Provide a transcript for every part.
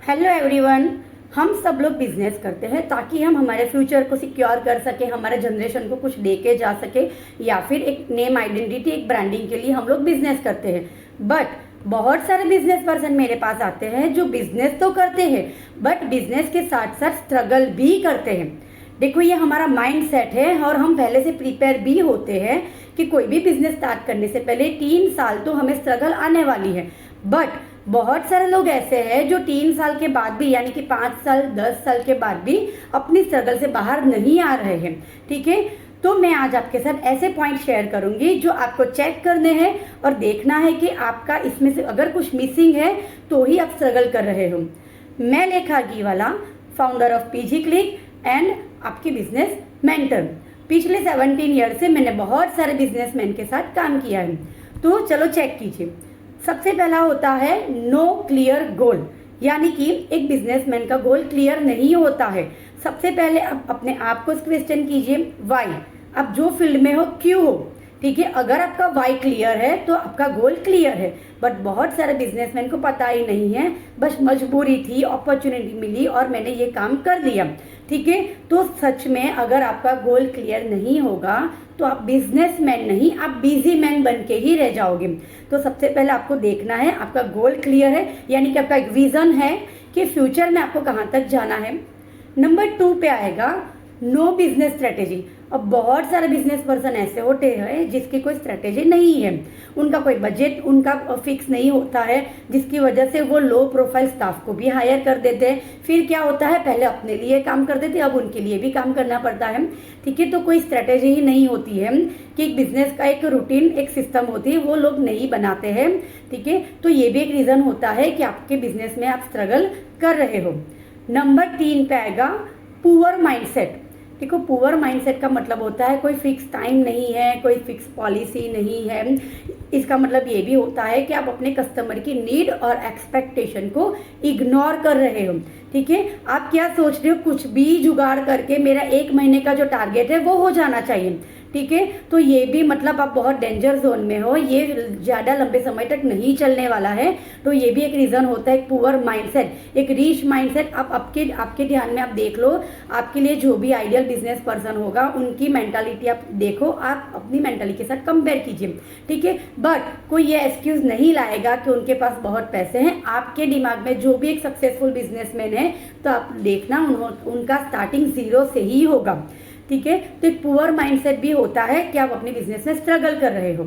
Hello everyone. हम सब लोग बिजनेस करते हैं ताकि हम हमारे फ्यूचर को सिक्योर कर सके, हमारे जनरेशन को कुछ दे के जा सके, या फिर एक नेम आइडेंटिटी, एक ब्रांडिंग के लिए हम लोग बिजनेस करते हैं। बट बहुत सारे बिजनेस पर्सन मेरे पास आते हैं जो बिजनेस तो करते हैं बट बिजनेस के साथ साथ स्ट्रगल भी करते हैं। देखो, ये हमारा माइंड सेट है और हम पहले से प्रिपेयर भी होते हैं कि कोई भी बिजनेस स्टार्ट करने से पहले 3 साल तो हमें स्ट्रगल आने वाली है। बट बहुत सारे लोग ऐसे हैं जो 3 साल के बाद भी, यानी कि 5 साल 10 साल के बाद भी अपनी स्ट्रगल से बाहर नहीं आ रहे हैं। ठीक है, तो मैं आज आपके साथ ऐसे पॉइंट शेयर करूंगी जो आपको चेक करने हैं और देखना है कि आपका इसमें से अगर कुछ मिसिंग है तो ही आप स्ट्रगल कर रहे हो। मैं Lekha Geewala, founder of PG click and आपकी बिजनेस मेंटर। पिछले 17 ईयर से मैंने बहुत सारे बिजनेसमैन के साथ काम किया है। तो चलो चेक कीजिए। सबसे पहला होता है नो क्लियर गोल, यानी कि एक बिजनेसमैन का गोल क्लियर नहीं होता है। सबसे पहले आप अपने आप को क्वेश्चन कीजिए, व्हाई। आप जो फील्ड में हो, क्यों हो। ठीक है, अगर आपका वाई क्लियर है तो आपका गोल क्लियर है। बट बहुत सारे बिजनेसमैन को पता ही नहीं है, बस मजबूरी थी, अपॉर्चुनिटी मिली और मैंने ये काम कर दिया। ठीक है, तो सच में अगर आपका गोल क्लियर नहीं होगा तो आप बिजनेसमैन नहीं, आप बिजी मैन बन के ही रह जाओगे। तो सबसे पहले आपको देखना है आपका गोल क्लियर है, यानी कि आपका एक विजन है कि फ्यूचर में आपको कहाँ तक जाना है। नंबर 2 पे आएगा नो बिजनेस स्ट्रेटेजी। अब बहुत सारे बिजनेस पर्सन ऐसे होते हैं जिसकी कोई स्ट्रेटेजी नहीं है, उनका कोई बजट उनका फिक्स नहीं होता है, जिसकी वजह से वो लो प्रोफाइल स्टाफ को भी हायर कर देते हैं। फिर क्या होता है, पहले अपने लिए काम करते थे, अब उनके लिए भी काम करना पड़ता है। ठीक है, तो कोई स्ट्रेटेजी ही नहीं होती है कि एक बिजनेस का एक रूटीन, एक सिस्टम होती है, वो लोग नहीं बनाते हैं। ठीक है, तो ये भी एक रीजन होता है कि आपके बिजनेस में आप स्ट्रगल कर रहे हो। नंबर 3 पे आएगा पुअर माइंडसेट। देखो, पुअर माइंडसेट का मतलब होता है कोई फिक्स टाइम नहीं है, कोई फिक्स पॉलिसी नहीं है। इसका मतलब ये भी होता है कि आप अपने कस्टमर की नीड और एक्सपेक्टेशन को इग्नोर कर रहे हो। ठीक है, आप क्या सोच रहे हो, कुछ भी जुगाड़ करके मेरा 1 महीने का जो टारगेट है वो हो जाना चाहिए। ठीक है, तो ये भी मतलब आप बहुत डेंजर जोन में हो, ये ज़्यादा लंबे समय तक नहीं चलने वाला है। तो ये भी एक रीज़न होता है, एक पुअर माइंडसेट, एक रीच माइंडसेट। आप आपके ध्यान में आप देख लो, आपके लिए जो भी आइडियल बिजनेस पर्सन होगा उनकी मेंटालिटी आप देखो, आप अपनी मेंटालिटी के साथ कंपेयर कीजिए। ठीक है, बट कोई ये एक्सक्यूज नहीं लाएगा कि उनके पास बहुत पैसे हैं। आपके दिमाग में जो भी एक सक्सेसफुल बिजनेसमैन है, तो आप देखना उनका स्टार्टिंग 0 से ही होगा। ठीक है, तो एक पुअर माइंडसेट भी होता है कि आप अपने बिजनेस में स्ट्रगल कर रहे हो।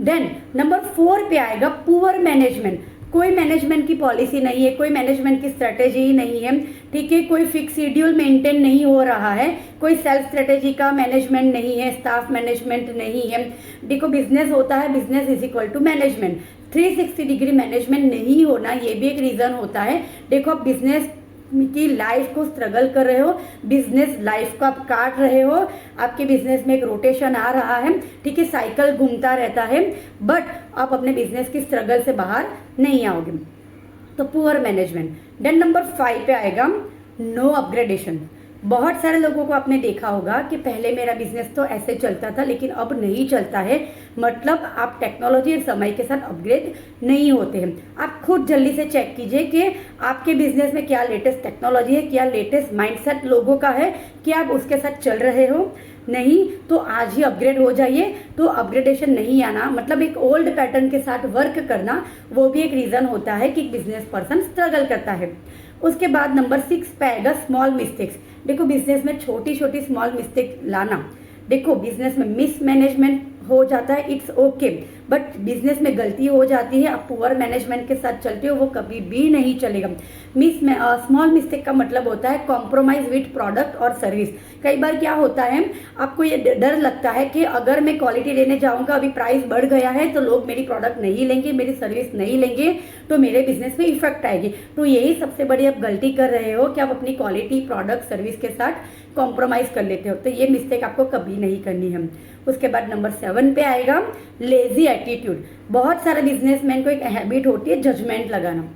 देन नंबर 4 पे आएगा पुअर मैनेजमेंट। कोई मैनेजमेंट की पॉलिसी नहीं है, कोई मैनेजमेंट की स्ट्रेटेजी ही नहीं है। ठीक है, कोई फिक्स शेड्यूल मेंटेन नहीं हो रहा है, कोई सेल्फ स्ट्रेटेजी का मैनेजमेंट नहीं है, स्टाफ मैनेजमेंट नहीं है। देखो, बिजनेस होता है, business is equal to management. 360 degree management नहीं होना, ये भी एक रीजन होता है। देखो, आप बिजनेस की लाइफ को स्ट्रगल कर रहे हो, बिजनेस लाइफ को आप काट रहे हो, आपके बिजनेस में एक रोटेशन आ रहा है। ठीक है, साइकिल घूमता रहता है, बट आप अपने बिजनेस की स्ट्रगल से बाहर नहीं आओगे। तो पुअर मैनेजमेंट। देन नंबर 5 पे आएगा नो अपग्रेडेशन। बहुत सारे लोगों को आपने देखा होगा कि पहले मेरा बिजनेस तो ऐसे चलता था लेकिन अब नहीं चलता है। मतलब आप टेक्नोलॉजी और समय के साथ अपग्रेड नहीं होते हैं। आप खुद जल्दी से चेक कीजिए कि आपके बिजनेस में क्या लेटेस्ट टेक्नोलॉजी है, क्या लेटेस्ट माइंडसेट लोगों का है, क्या आप उसके साथ चल रहे हो। नहीं तो आज ही अपग्रेड हो जाइए। तो अपग्रेडेशन नहीं आना मतलब एक ओल्ड पैटर्न के साथ वर्क करना, वो भी एक रीजन होता है कि बिजनेस पर्सन स्ट्रगल करता है। उसके बाद नंबर 6 पे आएगा स्मॉल मिस्टेक्स। देखो, बिजनेस में छोटी छोटी स्मॉल मिस्टेक लाना। देखो, बिजनेस में मिसमैनेजमेंट हो जाता है, इट्स ओके, बट बिजनेस में गलती हो जाती है, आप पुअर मैनेजमेंट के साथ चलते हो, वो कभी भी नहीं चलेगा। स्मॉल मिस्टेक का मतलब होता है कॉम्प्रोमाइज विथ प्रोडक्ट और सर्विस। कई बार क्या होता है, आपको ये डर लगता है कि अगर मैं क्वालिटी लेने जाऊंगा, अभी प्राइस बढ़ गया है तो लोग मेरी प्रोडक्ट नहीं लेंगे, मेरी सर्विस नहीं लेंगे, तो मेरे बिजनेस में इफेक्ट आएगी। तो यही सबसे बड़ी आप गलती कर रहे हो कि आप अपनी क्वालिटी, प्रोडक्ट, सर्विस के साथ कॉम्प्रोमाइज कर लेते हो। तो ये मिस्टेक आपको कभी नहीं करनी है। उसके बाद नंबर 7 पे आएगा लेजी एटीट्यूड। बहुत सारे बिजनेसमैन को एक हैबिट होती है जजमेंट लगाना।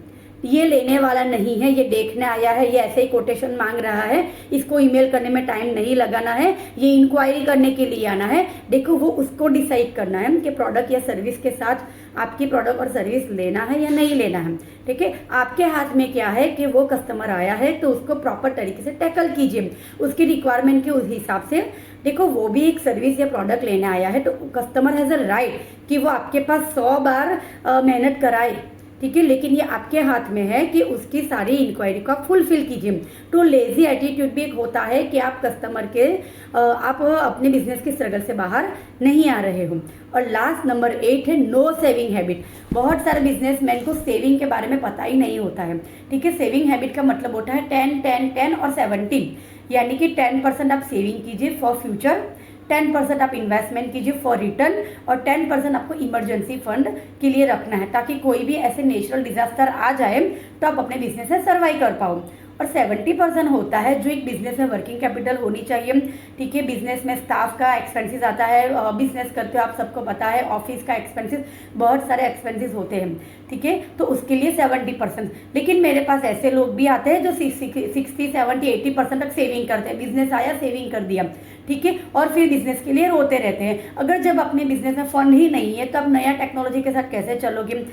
ये लेने वाला नहीं है, ये देखने आया है, ये ऐसे ही कोटेशन मांग रहा है, इसको ईमेल करने में टाइम नहीं लगाना है, ये इंक्वायरी करने के लिए आना है। देखो, वो उसको डिसाइड करना है कि प्रोडक्ट या सर्विस के साथ आपकी प्रोडक्ट और सर्विस लेना है या नहीं लेना है। ठीक है, आपके हाथ में क्या है कि वो कस्टमर आया है तो उसको प्रॉपर तरीके से टैकल कीजिए, उसकी रिक्वायरमेंट के उस हिसाब से। देखो, वो भी एक सर्विस या प्रोडक्ट लेने आया है तो कस्टमर हैज़ अ राइट कि वो आपके पास 100 बार मेहनत कराए। ठीक है, लेकिन ये आपके हाथ में है कि उसकी सारी इंक्वायरी को आप फुलफिल कीजिए। तो लेजी एटीट्यूड भी एक होता है कि आप कस्टमर के आप अपने बिजनेस की स्ट्रगल से बाहर नहीं आ रहे हो। और लास्ट नंबर 8 है नो सेविंग हैबिट। बहुत सारे बिजनेसमैन को सेविंग के बारे में पता ही नहीं होता है। ठीक है, सेविंग हैबिट का मतलब होता है 10 10 10 और 17, यानी कि 10% आप सेविंग कीजिए फॉर फ्यूचर, 10% आप इन्वेस्टमेंट कीजिए फॉर रिटर्न, और 10% आपको इमरजेंसी फंड के लिए रखना है ताकि कोई भी ऐसे नेचुरल डिजास्टर आ जाए तो आप अपने बिजनेस से सर्वाइव कर पाओ। और 70% होता है जो एक बिजनेस में वर्किंग कैपिटल होनी चाहिए। ठीक है, बिजनेस में स्टाफ का एक्सपेंसेस आता है, बिजनेस करते हो आप सबको पता है, ऑफिस का एक्सपेंसेस, बहुत सारे एक्सपेंसेस होते हैं। ठीक है, तो उसके लिए 70%। लेकिन मेरे पास ऐसे लोग भी आते हैं जो 60 70 80% तक सेविंग करते हैं। बिजनेस आया, सेविंग कर दिया, ठीक है, और फिर बिजनेस के लिए रोते रहते हैं। अगर जब अपने बिजनेस में फंड ही नहीं है तो आप नया टेक्नोलॉजी के साथ कैसे चलोगे,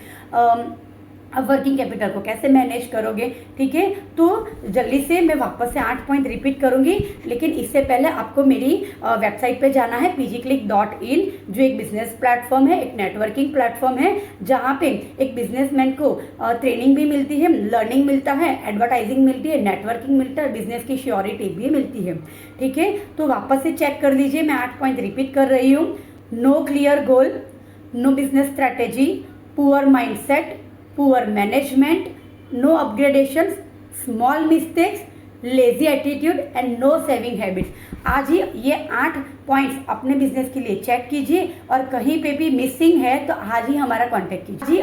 अब वर्किंग कैपिटल को कैसे मैनेज करोगे। ठीक है, तो जल्दी से मैं वापस से 8 पॉइंट रिपीट करूंगी, लेकिन इससे पहले आपको मेरी वेबसाइट पे जाना है pgclick.in, जो एक बिजनेस प्लेटफॉर्म है, एक नेटवर्किंग प्लेटफॉर्म है, जहाँ पे एक बिजनेसमैन को ट्रेनिंग भी मिलती है, लर्निंग मिलता है, एडवर्टाइजिंग मिलती है, नेटवर्किंग मिलता है, बिजनेस की श्योरिटी भी मिलती है। ठीक है, तो वापस से चेक कर लीजिए, मैं 8 पॉइंट रिपीट कर रही हूँ। No clear goal, no business strategy, poor mindset, poor management, no upgradations, small mistakes, lazy attitude and no saving habits। आज ही ये 8 पॉइंट्स अपने बिजनेस के लिए चेक कीजिए, और कहीं पे भी मिसिंग है तो आज ही हमारा कांटेक्ट कीजिए।